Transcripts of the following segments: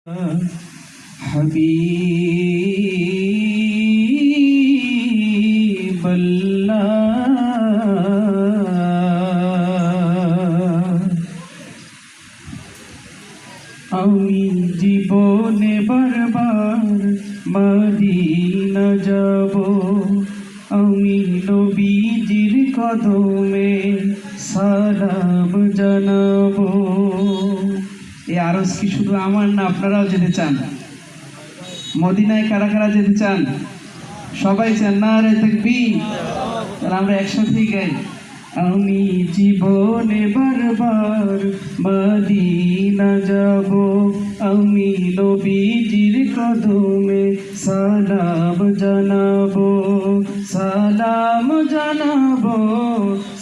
আমি জীবনে বারবার মদিনা যাব, আমি নবীজির কদমে সালাম জানাবো। এই আরজ কি শুধু আমার না, আপনারাও যেতে চান? মদিনায় কারা কারা যেতে চান? সবাই চান? নারে তাকবীর। তাহলে আমরা একসাথেই গাই। আমি জীবনে বারবার মদিনা যাব, আমি নবীজির কদমে সালাম জানাবো, সালাম জানাবো,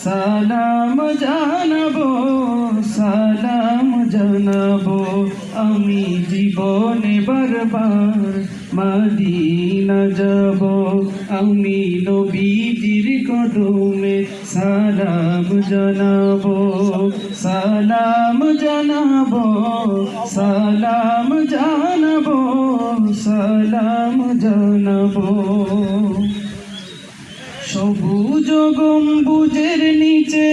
সালাম জানাবো, সালাম জানাবো। আমি জীবনে বারবার মদিনা যাব, আমি নবীজির কদমে সালাম জানাবো, সালাম জানাবো, সালাম জানাবো, সালাম জানাবো। সবুজ গম্বুজের নিচে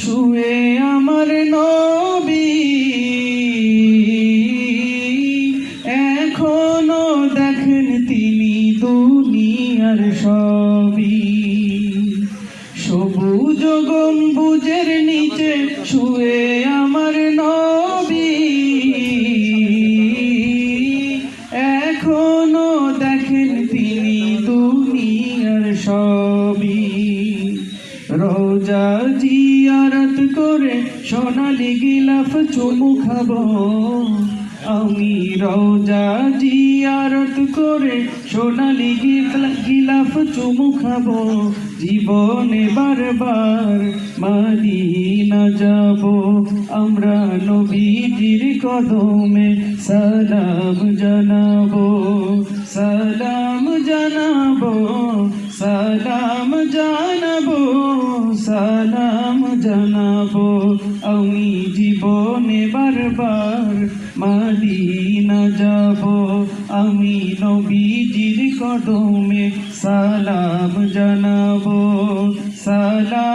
শুয়ে আমার নবী, এখনো দেখেন তিনি দুনিয়ার সবই। সবুজ গম্বুজের নিচে শুয়ে আমার নবী, এখনো দেখেন তিনি দুনিয়ার সবই। রোজা জিয়ারত করে সোনালি গিলাফ চুমু খাবো, আমি রোজা জিয়ারত করে সোনালি গিলাফ চুমু খাবো। জীবনে বারবার মদিনা যাব, আমরা নবীজির কদমে সালাম জানাবো, সালাম জানাবো, সালাম জানাবো, সালাম জানাবো। আমি জীবনে বারবার মদিনা যাব, আমি নবীজির কদমে সালাম জানাবো, সালাম